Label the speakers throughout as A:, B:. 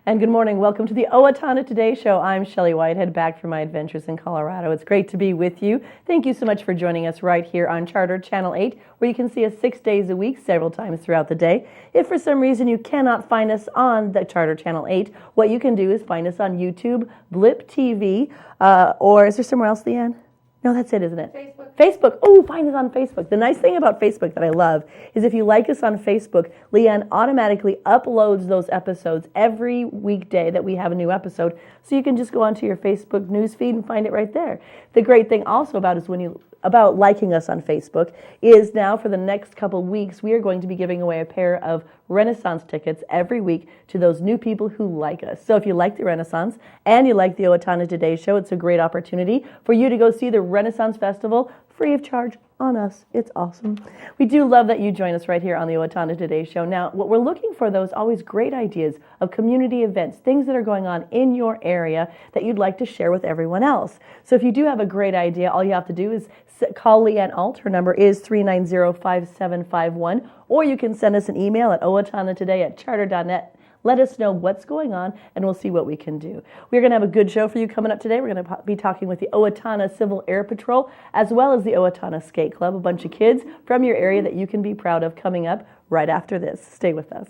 A: And good morning. Welcome to the Owatonna Today Show. I'm Shelley Whitehead, back from my adventures in Colorado. It's great to be with you. Thank you so much for joining us right here on Charter Channel 8, where you can see us 6 days a week, several times throughout the day. If for some reason you cannot find us on the Charter Channel 8, what you can do is find us on YouTube, Blip TV, or is there somewhere else, Leanne? No, that's it, isn't it? Facebook. Oh, find us on Facebook. The nice thing about Facebook that I love is if you like us on Facebook, Leanne automatically uploads those episodes every weekday that we have a new episode. So you can just go onto your Facebook news feed and find it right there. The great thing also about liking us on Facebook is now for the next couple weeks, we are going to be giving away a pair of Renaissance tickets every week to those new people who like us. So if you like the Renaissance and you like the Owatonna Today Show, it's a great opportunity for you to go see the Renaissance Festival free of charge on us. It's awesome. We do love that you join us right here on the Owatonna Today Show. Now, what we're looking for, though, is always great ideas of community events, things that are going on in your area that you'd like to share with everyone else. So if you do have a great idea, all you have to do is call Leanne Alt. Her number is 390-5751, or you can send us an email at owatonatoday@charter.net. Let us know what's going on, and we'll see what we can do. We're going to have a good show for you coming up today. We're going to be talking with the Owatonna Civil Air Patrol, as well as the Owatonna Skate Club, a bunch of kids from your area that you can be proud of coming up right after this. Stay with us.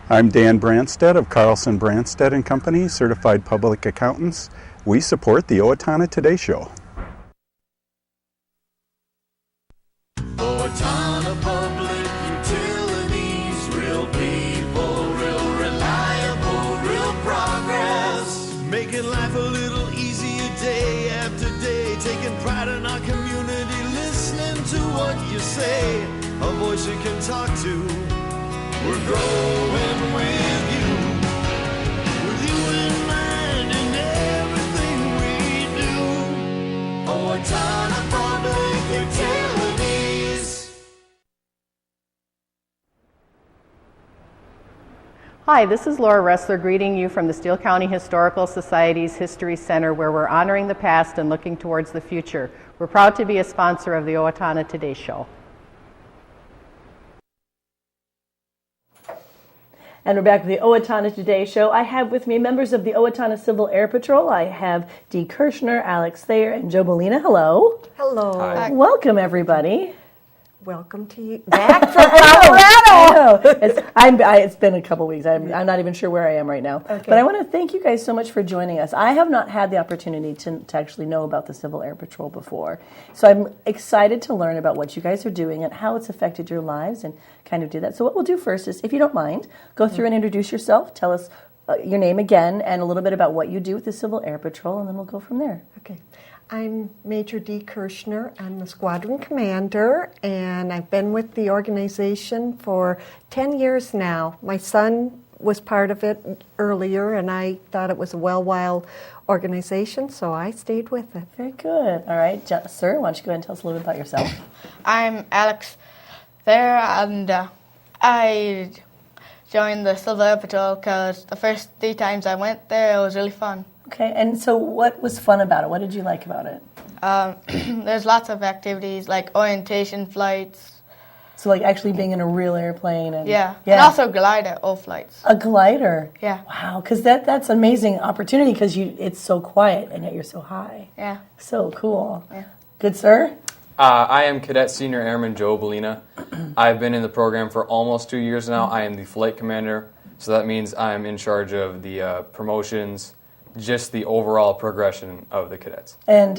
B: I'm Dan Branstead of Carlson Branstead & Company, Certified Public Accountants. We support the Owatonna Today Show.
C: Owatonna Public Utilities, real people, real reliable, real progress. Making life a little easier day after day, taking pride in our community, listening to what you say, a voice you can talk to. We're growing with you in mind in everything we do. Owatonna Public Utilities.
D: Hi, this is Laura Ressler greeting you from the Steele County Historical Society's History Center, where we're honoring the past and looking towards the future. We're proud to be a sponsor of the Owatonna Today Show.
A: And we're back with the Owatonna Today Show. I have with me members of the Owatonna Civil Air Patrol. I have Dee Kirchner, Alex Thayer, and Joe Belina. Hello.
E: Hello.
A: Hi. Welcome, everybody.
E: Welcome to you back from Colorado.
A: It's been a couple weeks. I'm not even sure where I am right now.
E: Okay.
A: But I want to thank you guys so much for joining us. I have not had the opportunity to actually know about the Civil Air Patrol before. So I'm excited to learn about what you guys are doing and how it's affected your lives and kind of do that. So what we'll do first is, if you don't mind, go through and introduce yourself. Tell us your name again and a little bit about what you do with the Civil Air Patrol, and then we'll go from there.
E: Okay. I'm Major Dee Kirchner. I'm the squadron commander, and I've been with the organization for 10 years now. My son was part of it earlier, and I thought it was a well-wild organization, so I stayed with it.
A: Very good. All right. Sir, why don't you go ahead and tell us a little bit about yourself?
F: I'm Alex Thayer, and I joined the Civil Air Patrol because the first 3 times I went there, it was really fun.
A: Okay, and so what was fun about it? What did you like about it?
F: There's lots of activities like orientation flights.
A: So like actually being in a real airplane and
F: and also glider all flights.
A: A glider.
F: Yeah.
A: Wow, because that's an amazing opportunity because it's so quiet and yet you're so high.
F: Yeah.
A: So cool. Yeah. Good, sir.
G: I am Cadet Senior Airman Joe Belina. I've been in the program for almost 2 years now. I am the flight commander, so that means I'm in charge of the promotions, just the overall progression of the cadets.
A: And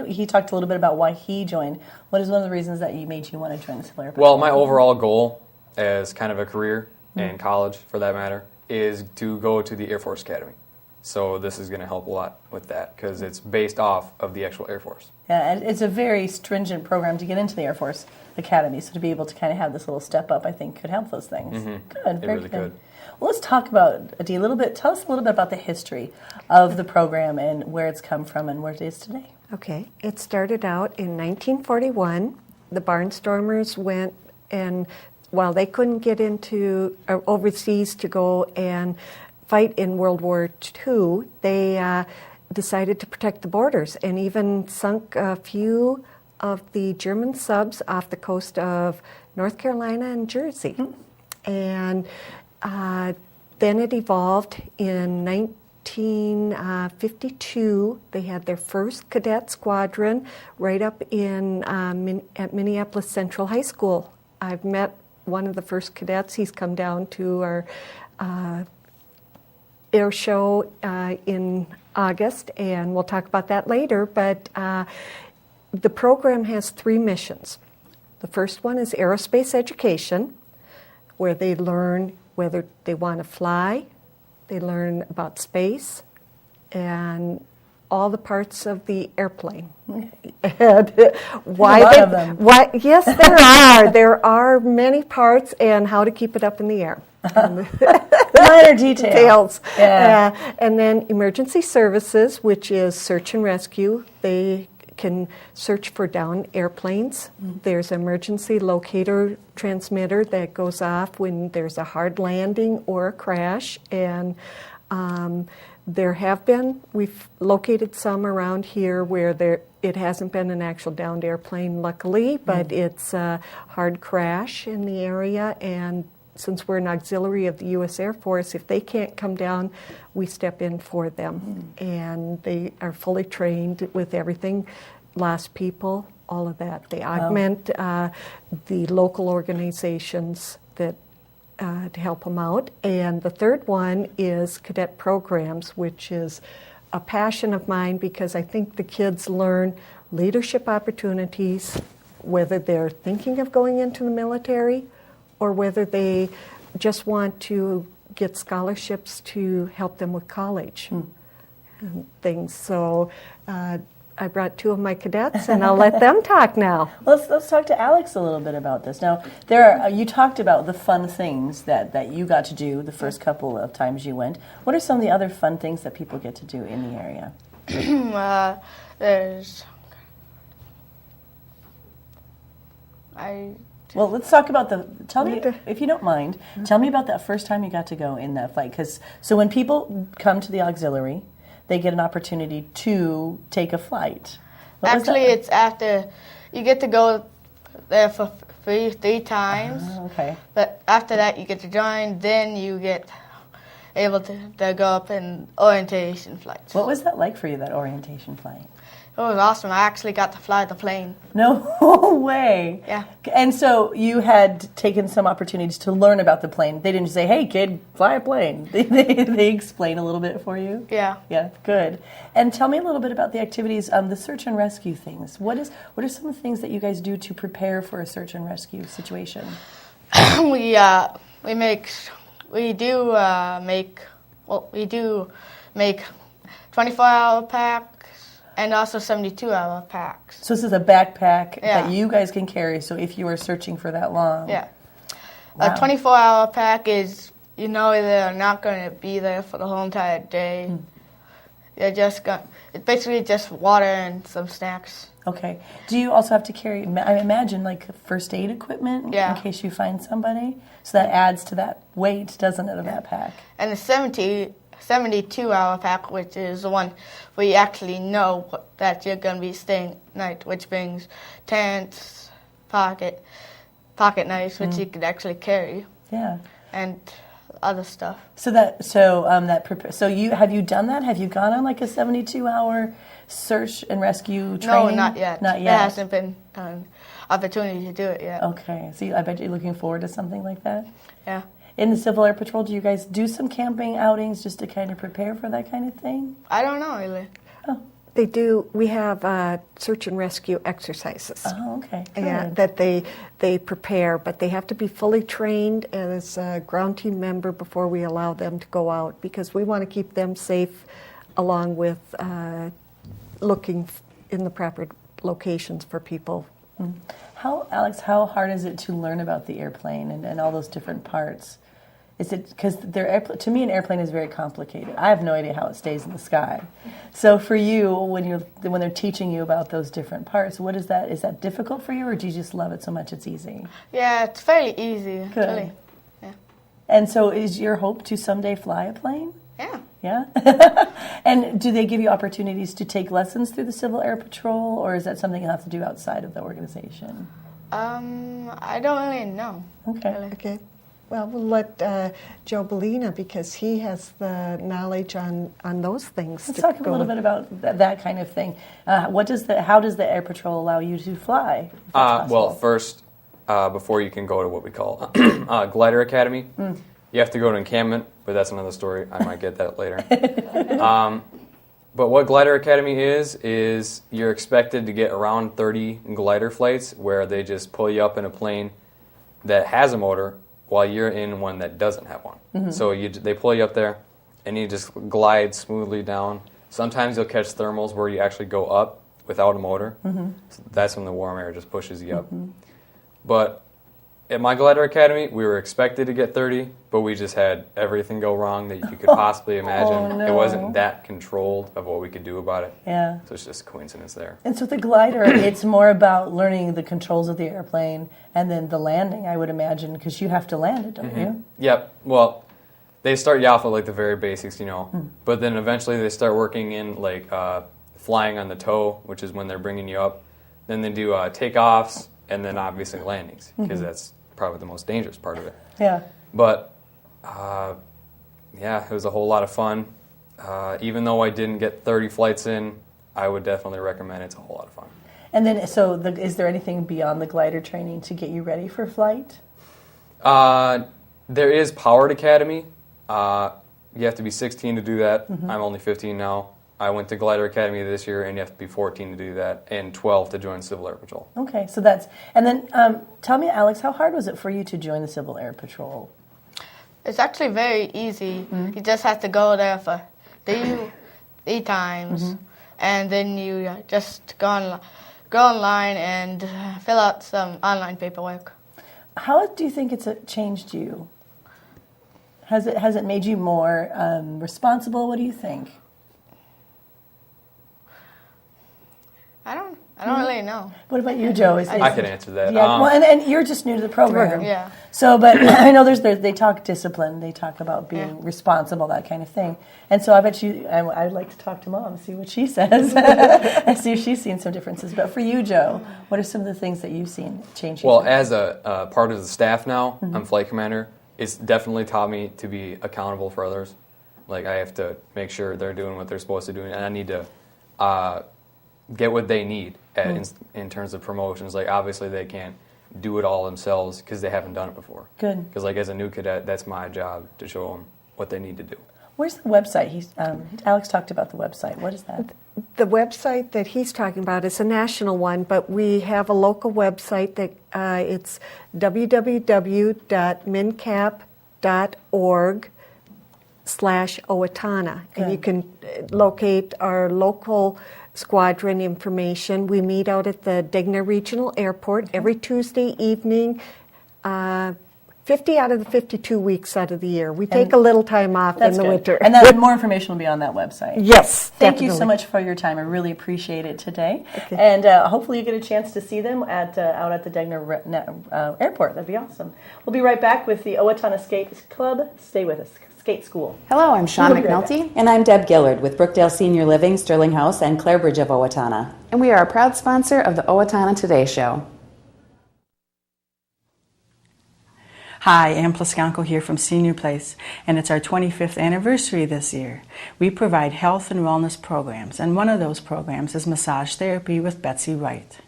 A: he talked a little bit about why he joined. What is one of the reasons that made you want to join the Civil Air Patrol?
G: Well, my overall goal as kind of a career, and college for that matter, is to go to the Air Force Academy. So this is going to help a lot with that because it's based off of the actual Air Force.
A: Yeah, and it's a very stringent program to get into the Air Force Academy. So to be able to kind of have this little step up, I think, could help those things.
G: Mm-hmm.
A: Good, very
G: really could.
A: Well, let's talk about, Dee, a little bit. Tell us a little bit about the history of the program and where it's come from and where it is today.
E: Okay. It started out in 1941. The Barnstormers went, and while they couldn't get into overseas to go and fight in World War II, they decided to protect the borders and even sunk a few of the German subs off the coast of North Carolina and Jersey. And then it evolved in 1952. They had their first cadet squadron right up at Minneapolis Central High School. I've met one of the first cadets. He's come down to our air show in August, and we'll talk about that later. But the program has 3 missions. The first one is aerospace education, where they learn whether they want to fly, they learn about space, and all the parts of the airplane. And why
A: a lot
E: they,
A: of them.
E: Why, yes, there are. There are many parts, and how to keep it up in the air.
A: Minor details. Yeah.
E: And then emergency services, which is search and rescue. They can search for downed airplanes. There's an emergency locator transmitter that goes off when there's a hard landing or a crash. And we've located some around here where it hasn't been an actual downed airplane, luckily, but it's a hard crash in the area. And since we're an auxiliary of the U.S. Air Force, if they can't come down, we step in for them. And they are fully trained with everything, lost people, all of that. They augment the local organizations that to help them out. And the third one is cadet programs, which is a passion of mine because I think the kids learn leadership opportunities, whether they're thinking of going into the military or whether they just want to get scholarships to help them with college and things. So I brought 2 of my cadets, and I'll let them talk now.
A: Let's talk to Alex a little bit about this. Now, you talked about the fun things that you got to do the first couple of times you went. What are some of the other fun things that people get to do in the area? Well, let's talk about tell me, if you don't mind, tell me about that first time you got to go in that flight. So when people come to the auxiliary, they get an opportunity to take a flight.
F: Actually, it's after you get to go there for three times.
A: Okay.
F: But after that, you get to join. Then you get able to go up in orientation flights.
A: What was that like for you, that orientation flight?
F: It was awesome. I actually got to fly the plane.
A: No way.
F: Yeah.
A: And so you had taken some opportunities to learn about the plane. They didn't just say, "Hey, kid, fly a plane." They explain a little bit for you?
F: Yeah.
A: Yeah, good. And tell me a little bit about the activities, the search and rescue things. What are some of the things that you guys do to prepare for a search and rescue situation?
F: We do make 24-hour packs and also 72-hour packs.
A: So this is a backpack that you guys can carry, so if you are searching for that long.
F: Yeah.
A: Wow.
F: A 24-hour pack is, they're not going to be there for the whole entire day. It's basically just water and some snacks.
A: Okay. Do you also have to carry, I imagine, like first aid equipment in case you find somebody? So that adds to that weight, doesn't it, of that pack?
F: And the 72-hour pack, which is the one where you actually know that you're going to be staying at night, which brings tents, pocket knives, which you could actually carry. Yeah. And other stuff. So
A: have you done that? Have you gone on like a 72-hour search and rescue training?
F: No, not yet.
A: Not yet.
F: There hasn't been an opportunity to do it yet.
A: Okay. So I bet you're looking forward to something like that?
F: Yeah.
A: In the Civil Air Patrol, do you guys do some camping outings just to kind of prepare for that kind of thing?
F: I don't know, really.
E: Oh. They do. We have search and rescue exercises.
A: Oh, okay. Good.
E: Yeah, that they prepare, but they have to be fully trained as a ground team member before we allow them to go out, because we want to keep them safe along with looking in the proper locations for people.
A: Alex, how hard is it to learn about the airplane and all those different parts? Is it because to me an airplane is very complicated. I have no idea how it stays in the sky. So for you, when they're teaching you about those different parts, what is that? Is that difficult for you, or do you just love it so much it's easy?
F: Yeah, it's fairly easy.
A: Good.
F: Really. Yeah.
A: And so, is your hope to someday fly a plane?
F: Yeah.
A: Yeah. And do they give you opportunities to take lessons through the Civil Air Patrol, or is that something you have to do outside of the organization?
F: I don't really know.
A: Okay.
F: Really.
E: Okay. Well, we'll let Joe Belina, because he has the knowledge on those things.
A: Let's talk a little bit about that kind of thing. How does the Air Patrol allow you to fly?
G: Well, first, before you can go to what we call Glider Academy, you have to go to encampment, but that's another story. I might get that later. But what Glider Academy is you're expected to get around 30 glider flights where they just pull you up in a plane that has a motor while you're in one that doesn't have one. So they pull you up there, and you just glide smoothly down. Sometimes you'll catch thermals where you actually go up without a motor. So that's when the warm air just pushes you up. But at my Glider Academy, we were expected to get 30, but we just had everything go wrong that you could possibly imagine.
A: Oh, no.
G: It wasn't that controlled of what we could do about it.
A: Yeah.
G: So it's just a coincidence there.
A: And so the glider, it's more about learning the controls of the airplane and then the landing, I would imagine, because you have to land it, don't you?
G: Yep. Well, they start you off with like the very basics, but then eventually they start working in like flying on the toe, which is when they're bringing you up. Then they do takeoffs and then obviously landings, because that's probably the most dangerous part of it.
A: Yeah.
G: But it was a whole lot of fun. Even though I didn't get 30 flights in, I would definitely recommend it. It's a whole lot of fun.
A: And then, is there anything beyond the glider training to get you ready for flight?
G: There is Powered Academy. You have to be 16 to do that. I'm only 15 now. I went to Glider Academy this year, and you have to be 14 to do that, and 12 to join Civil Air Patrol.
A: Okay, so that's... And then, tell me, Alex, how hard was it for you to join the Civil Air Patrol?
F: It's actually very easy. You just have to go there for 3 times, and then you just go online and fill out some online paperwork.
A: How do you think it's changed you? Has it made you more responsible? What do you think?
F: I don't really know.
A: What about you, Joe?
G: I can answer that.
A: Yeah, well, and you're just new to the program.
F: Yeah.
A: So, but I know they talk discipline. They talk about being responsible, that kind of thing. And so I bet I'd like to talk to Mom, see what she says, and see if she's seen some differences. But for you, Joe, what are some of the things that you've seen change?
G: Well, as a part of the staff now, I'm flight commander. It's definitely taught me to be accountable for others. Like, I have to make sure they're doing what they're supposed to do, and I need to get what they need in terms of promotions. Like, obviously they can't do it all themselves because they haven't done it before.
A: Good.
G: Because like as a new cadet, that's my job to show them what they need to do.
A: Where's the website? Alex talked about the website. What is that?
E: The website that he's talking about is a national one, but we have a local website that it's www.mincap.org/Owatonna, and you can locate our local squadron information. We meet out at the Degner Regional Airport every Tuesday evening, 50 out of the 52 weeks out of the year. We take a little time off in the winter.
A: And then more information will be on that website.
E: Yes,
A: Thank
E: definitely.
A: you so much for your time. I really appreciate it today. Okay. And hopefully you get a chance to see them out at the Degner Airport. That'd be awesome. We'll be right back with the Owatonna Skate Club. Stay with us. Skate School.
H: Hello, I'm Sean McNulty.
I: And I'm Deb Gillard with Brookdale Senior Living, Sterling House, and Clarebridge of Owatonna.
H: And we are a proud sponsor of the Owatonna Today Show.
J: Hi, Ann Plascanco here from Senior Place, and it's our 25th anniversary this year. We provide health and wellness programs, and one of those programs is massage therapy with Betsy Wright.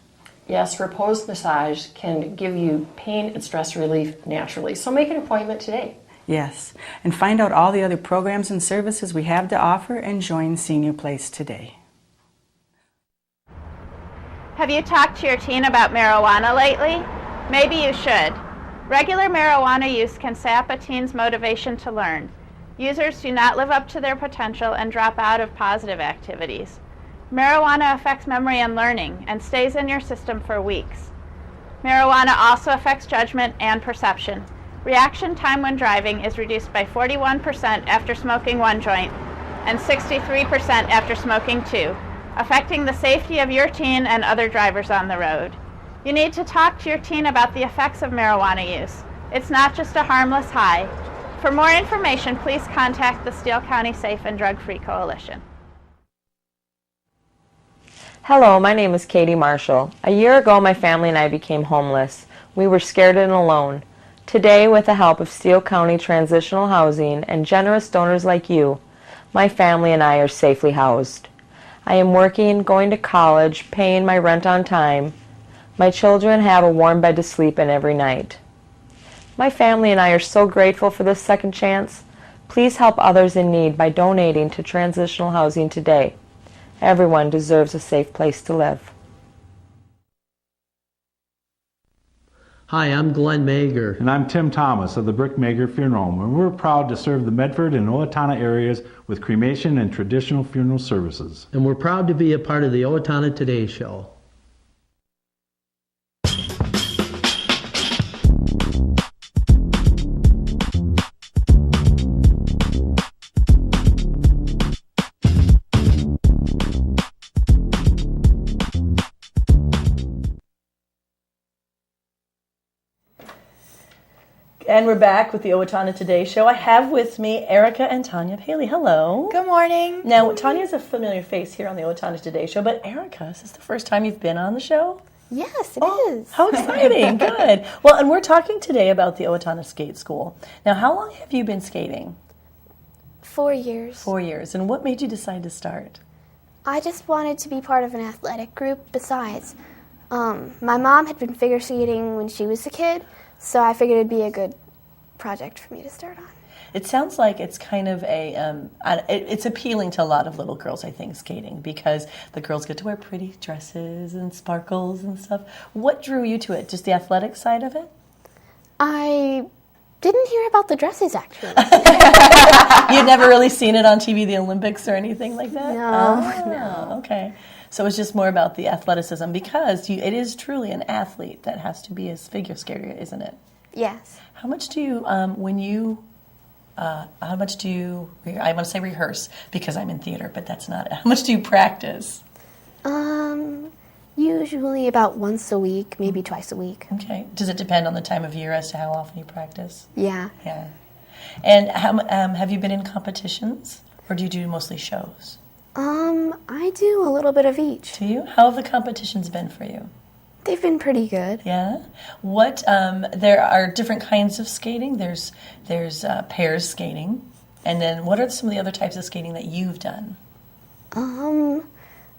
K: Yes, Repose Massage can give you pain and stress relief naturally, so make an appointment today.
J: Yes, and find out all the other programs and services we have to offer and join Senior Place today.
L: Have you talked to your teen about marijuana lately? Maybe you should. Regular marijuana use can sap a teen's motivation to learn. Users do not live up to their potential and drop out of positive activities. Marijuana affects memory and learning and stays in your system for weeks. Marijuana also affects judgment and perception. Reaction time when driving is reduced by 41% after smoking 1 joint and 63% after smoking 2, affecting the safety of your teen and other drivers on the road. You need to talk to your teen about the effects of marijuana use. It's not just a harmless high. For more information, please contact the Steele County Safe and Drug-Free Coalition.
M: Hello, my name is Katie Marshall. A year ago, my family and I became homeless. We were scared and alone. Today, with the help of Steele County Transitional Housing and generous donors like you, my family and I are safely housed. I am working, going to college, paying my rent on time. My children have a warm bed to sleep in every night. My family and I are so grateful for this second chance. Please help others in need by donating to transitional housing today. Everyone deserves a safe place to live.
N: Hi, I'm Glenn Mager.
O: And I'm Tim Thomas of the Brick Mager Funeral Home, and we're proud to serve the Medford and Owatonna areas with cremation and traditional funeral services.
N: And we're proud to be a part of the Owatonna Today Show.
A: And we're back with the Owatonna Today Show. I have with me Erica and Tanya Paley. Hello.
P: Good morning.
A: Now, Tanya's a familiar face here on the Owatonna Today Show, but Erica, is this the first time you've been on the show?
P: Yes, it is.
A: How exciting. Good. Well, and we're talking today about the Owatonna Skate School. Now, how long have you been skating?
P: 4 years.
A: 4 years. And what made you decide to start?
P: I just wanted to be part of an athletic group. Besides, my mom had been figure skating when she was a kid, so I figured it'd be a good project for me to start on.
A: It sounds like it's kind of it's appealing to a lot of little girls, I think, skating, because the girls get to wear pretty dresses and sparkles and stuff. What drew you to it? Just the athletic side of it?
P: I didn't hear about the dresses, actually.
A: You'd never really seen it on TV, the Olympics or anything like that?
P: No.
A: Okay. So it's just more about the athleticism, because it is truly an athlete that has to be a figure skater, isn't it?
P: Yes.
A: How much do you, I want to say rehearse, because I'm in theater, but that's not it. How much do you practice?
P: Usually about once a week, maybe twice a week.
A: Okay. Does it depend on the time of year as to how often you practice?
P: Yeah.
A: Yeah. And have you been in competitions, or do you do mostly shows?
P: I do a little bit of each.
A: Do you? How have the competitions been for you?
P: They've been pretty good.
A: Yeah. What? There are different kinds of skating. There's pairs skating, and then what are some of the other types of skating that you've done?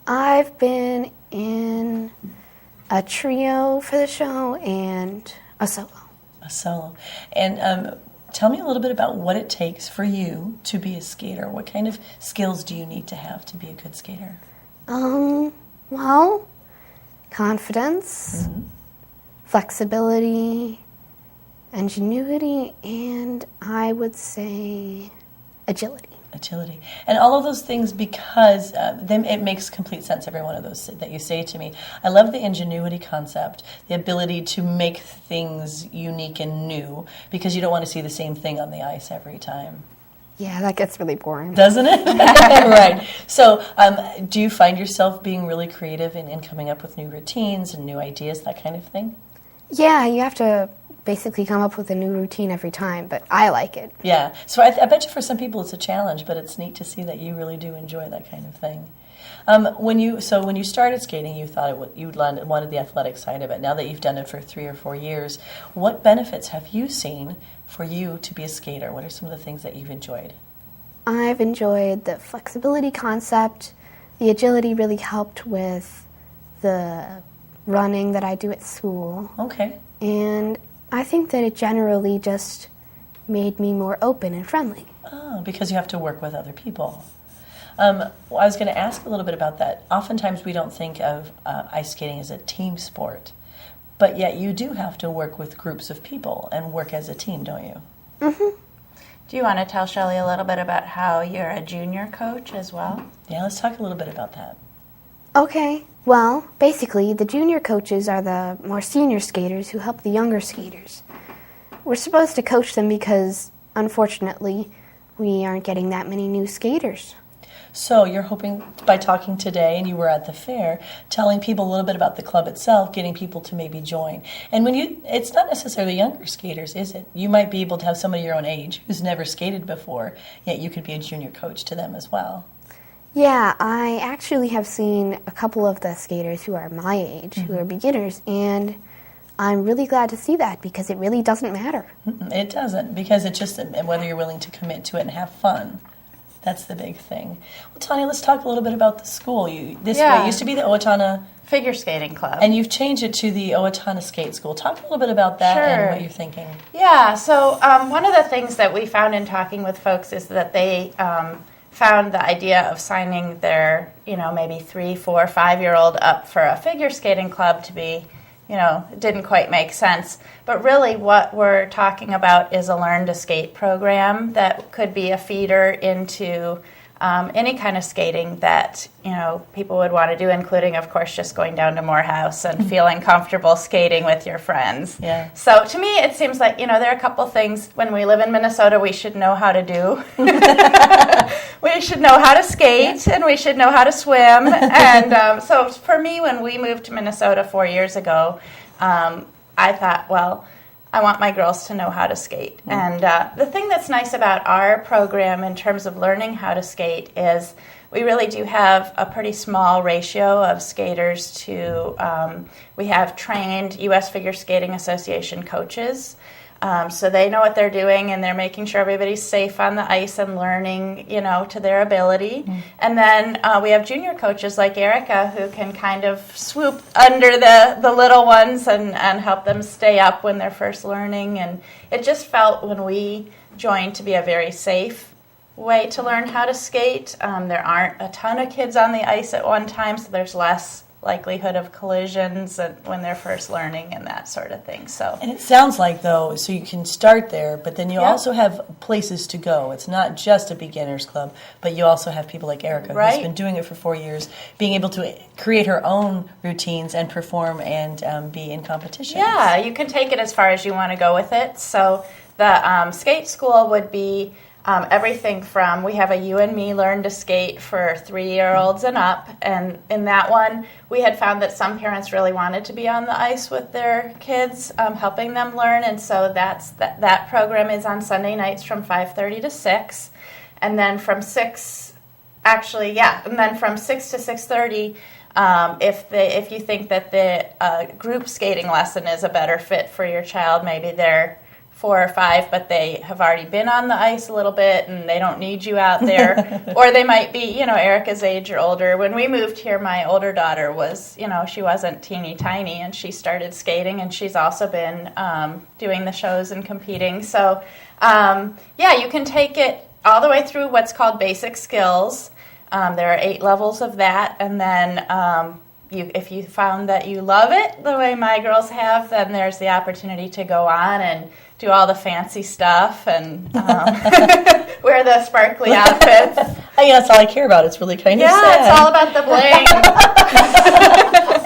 P: I've been in a trio for the show and a solo.
A: A solo. And tell me a little bit about what it takes for you to be a skater. What kind of skills do you need to have to be a good skater?
P: Well, confidence, flexibility, ingenuity, and I would say agility.
A: Agility. And all of those things, because it makes complete sense, every one of those that you say to me. I love the ingenuity concept, the ability to make things unique and new, because you don't want to see the same thing on the ice every time.
P: Yeah, that gets really boring.
A: Doesn't it? Right. So do you find yourself being really creative in coming up with new routines and new ideas, that kind of thing?
P: Yeah, you have to basically come up with a new routine every time, but I like it.
A: Yeah. So I bet you for some people it's a challenge, but it's neat to see that you really do enjoy that kind of thing. When you started skating, you thought you wanted the athletic side of it. Now that you've done it for 3 or 4 years, what benefits have you seen for you to be a skater? What are some of the things that you've enjoyed?
P: I've enjoyed the flexibility concept. The agility really helped with the running that I do at school.
A: Okay.
P: And I think that it generally just made me more open and friendly.
A: Oh, because you have to work with other people. I was going to ask a little bit about that. Oftentimes we don't think of ice skating as a team sport, but yet you do have to work with groups of people and work as a team, don't you?
L: Mm-hmm. Do you want to tell Shelley a little bit about how you're a junior coach as well?
A: Yeah, let's talk a little bit about that.
P: Okay. Well, basically, the junior coaches are the more senior skaters who help the younger skaters. We're supposed to coach them because, unfortunately, we aren't getting that many new skaters.
A: So you're hoping, by talking today, and you were at the fair, telling people a little bit about the club itself, getting people to maybe join. And it's not necessarily younger skaters, is it? You might be able to have somebody your own age who's never skated before, yet you could be a junior coach to them as well.
P: Yeah, I actually have seen a couple of the skaters who are my age, who are beginners, and I'm really glad to see that because it really doesn't matter.
A: It doesn't, because it's just whether you're willing to commit to it and have fun. That's the big thing. Well, Tanya, let's talk a little bit about the school. This used to be the Owatonna
L: Figure Skating Club.
A: And you've changed it to the Owatonna Skate School. Talk a little bit about that and what you're thinking.
L: Yeah, so one of the things that we found in talking with folks is that they found the idea of signing their, maybe 3, 4, 5-year-old up for a figure skating club to be, it didn't quite make sense. But really what we're talking about is a Learn to Skate program that could be a feeder into any kind of skating that, people would want to do, including, of course, just going down to Morehouse and feeling comfortable skating with your friends.
A: Yeah.
L: So to me, it seems like, there are a couple things when we live in Minnesota we should know how to do. We should know how to skate, and we should know how to swim. And so for me, when we moved to Minnesota 4 years ago, I thought, well, I want my girls to know how to skate. And the thing that's nice about our program in terms of learning how to skate is we really do have a pretty small ratio of skaters to, we have trained U.S. Figure Skating Association coaches. So they know what they're doing, and they're making sure everybody's safe on the ice and learning, to their ability. And then we have junior coaches like Erica who can kind of swoop under the little ones and help them stay up when they're first learning. And it just felt when we joined to be a very safe way to learn how to skate. There aren't a ton of kids on the ice at one time, so there's less likelihood of collisions when they're first learning and that sort of thing.
A: And it sounds like, though, so you can start there, but then you also have places to go. It's not just a beginner's club, but you also have people like Erica, who's been doing it for 4 years, being able to create her own routines and perform and be in competition.
L: Yeah, you can take it as far as you want to go with it. So the skate school would be everything from, we have a You and Me Learn to Skate for 3-year-olds and up, and in that one we had found that some parents really wanted to be on the ice with their kids, helping them learn, and so that program is on Sunday nights from 5:30 to 6, and then from 6 to 6:30, if you think that the group skating lesson is a better fit for your child, maybe they're 4 or 5, but they have already been on the ice a little bit and they don't need you out there. Or they might be, Erica's age or older. When we moved here, my older daughter was, she wasn't teeny tiny, and she started skating, and she's also been doing the shows and competing. So, you can take it all the way through what's called basic skills. There are 8 levels of that, and then if you found that you love it the way my girls have, then there's the opportunity to go on and do all the fancy stuff and wear the sparkly outfits.
A: That's all I care about. It's really kind of sad.
L: Yeah, it's all about the bling.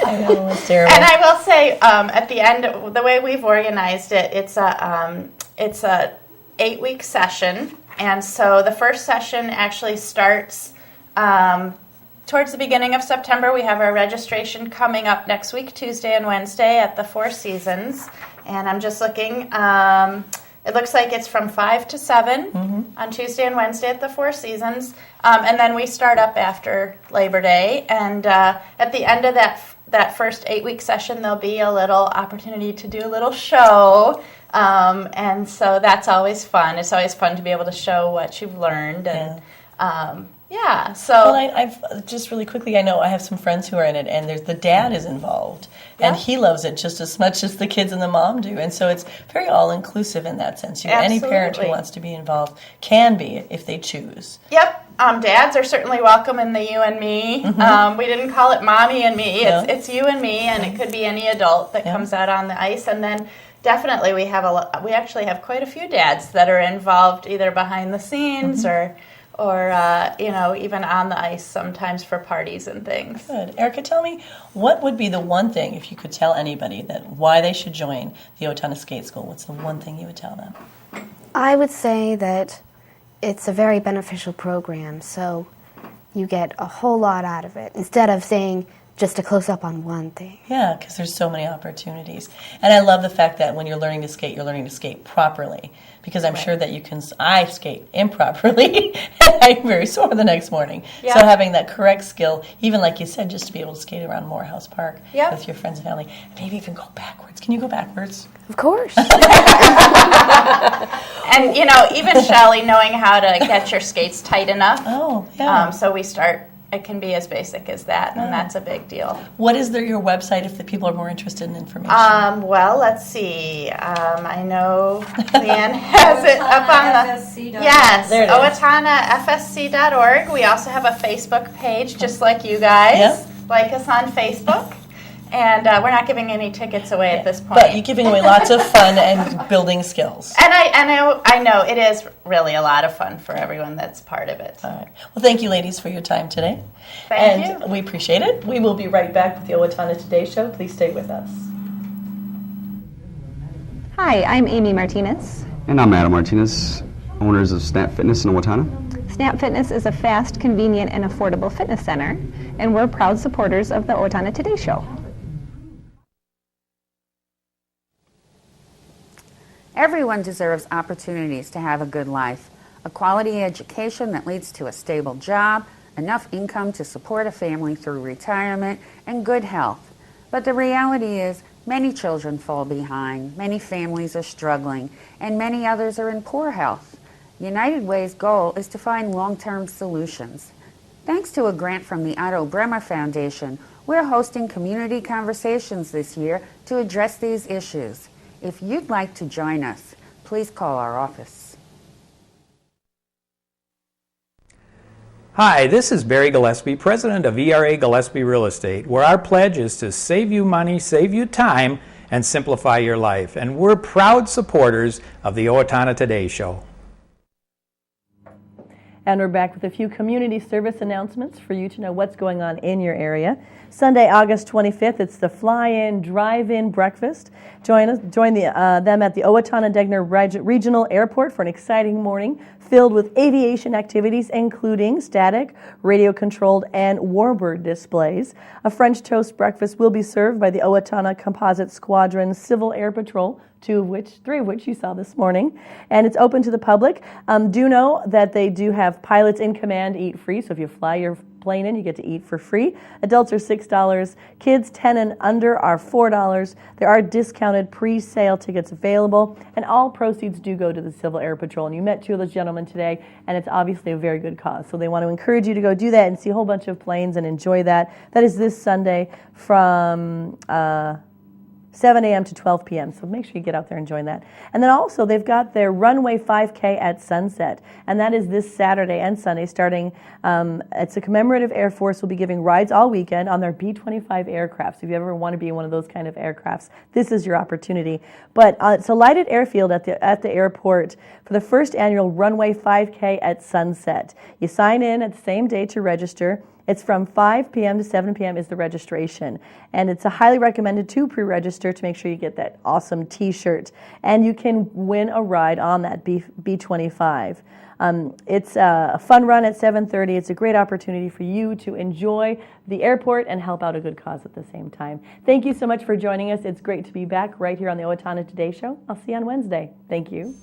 A: I know, it's terrible.
L: And I will say, at the end, the way we've organized it, it's a 8-week session, and so the first session actually starts towards the beginning of September. We have our registration coming up next week, Tuesday and Wednesday at the Four Seasons. And I'm just looking. It looks like it's from 5 to 7 on Tuesday and Wednesday at the Four Seasons. And then we start up after Labor Day. And at the end of that first 8-week session, there'll be a little opportunity to do a little show. And so that's always fun. It's always fun to be able to show what you've learned. And
A: Well, I've just really quickly, I know I have some friends who are in it, and the dad is involved, and he loves it just as much as the kids and the mom do, and so it's very all-inclusive in that sense. Any parent who wants to be involved can be if they choose.
L: Yep. Dads are certainly welcome in the You and Me. We didn't call it Mommy and Me. It's You and Me, and it could be any adult that comes out on the ice, and then definitely we actually have quite a few dads that are involved either behind the scenes or even on the ice sometimes for parties and things.
A: Good. Erica, tell me, what would be the one thing, if you could tell anybody, why they should join the Owatonna Skate School? What's the one thing you would tell them?
P: I would say that it's a very beneficial program, so you get a whole lot out of it. Instead of saying, just a close-up on one thing.
A: Yeah, because there's so many opportunities. And I love the fact that when you're learning to skate, you're learning to skate properly. Because I'm sure that I skate improperly, and I'm very sore the next morning.
Q: Yeah.
A: So having that correct skill, even like you said, just to be able to skate around Morehouse Park with your friends and family, maybe even go backwards. Can you go backwards?
P: Of course.
L: And, you know, even Shelley knowing how to get your skates tight enough.
A: Oh, yeah.
L: So we start, it can be as basic as that, and that's a big deal.
A: What is your website if the people are more interested in information?
L: Well, let's see. I know Leanne has it up on the...
Q: FSC.org.
L: Yes,
A: There it is.
L: OwatonnaFSC.org. We also have a Facebook page, just like you guys.
A: Yep.
L: Like us on Facebook. And we're not giving any tickets away at this point.
A: But you're giving away lots of fun and building skills.
L: And I know it is really a lot of fun for everyone that's part of it.
A: All right. Well, thank you, ladies, for your time today.
L: Thank
A: you. We appreciate it. We will be right back with the Owatonna Today Show. Please stay with us.
R: Hi, I'm Amy Martinez.
S: And I'm Adam Martinez, owners of Snap Fitness in Owatonna.
R: Snap Fitness is a fast, convenient, and affordable fitness center, and we're proud supporters of the Owatonna Today Show.
T: Everyone deserves opportunities to have a good life, a quality education that leads to a stable job, enough income to support a family through retirement, and good health. But the reality is, many children fall behind, many families are struggling, and many others are in poor health. United Way's goal is to find long-term solutions. Thanks to a grant from the Otto Bremer Foundation, we're hosting community conversations this year to address these issues. If you'd like to join us, please call our office.
U: Hi, this is Barry Gillespie, president of ERA Gillespie Real Estate, where our pledge is to save you money, save you time, and simplify your life. And we're proud supporters of the Owatonna Today Show.
A: And we're back with a few community service announcements for you to know what's going on in your area. Sunday, August 25th, it's the Fly-In Drive-In Breakfast. Join them at the Owatonna Regional Airport for an exciting morning filled with aviation activities, including static, radio-controlled, and warbird displays. A French toast breakfast will be served by the Owatonna Composite Squadron Civil Air Patrol, three of which you saw this morning, and it's open to the public. Do know that they do have pilots in command eat free, so if you fly your plane in, you get to eat for free. Adults are $6, kids 10 and under are $4. There are discounted pre-sale tickets available, and all proceeds do go to the Civil Air Patrol. And you met two of those gentlemen today, and it's obviously a very good cause. So they want to encourage you to go do that and see a whole bunch of planes and enjoy that. That is this Sunday from 7 a.m. to 12 p.m. So make sure you get out there and join that. And then also they've got their Runway 5K at sunset. And that is this Saturday and Sunday starting. It's a commemorative Air Force will be giving rides all weekend on their B-25 aircraft. So if you ever want to be in one of those kind of aircrafts, this is your opportunity. But it's a lighted airfield at the airport for the first annual Runway 5K at sunset. You sign in at the same day to register. It's from 5 p.m. to 7 p.m. is the registration. And it's a highly recommended to pre-register to make sure you get that awesome T-shirt. And you can win a ride on that B-25. It's a fun run at 7:30. It's a great opportunity for you to enjoy the airport and help out a good cause at the same time. Thank you so much for joining us. It's great to be back right here on the Owatonna Today Show. I'll see you on Wednesday. Thank you.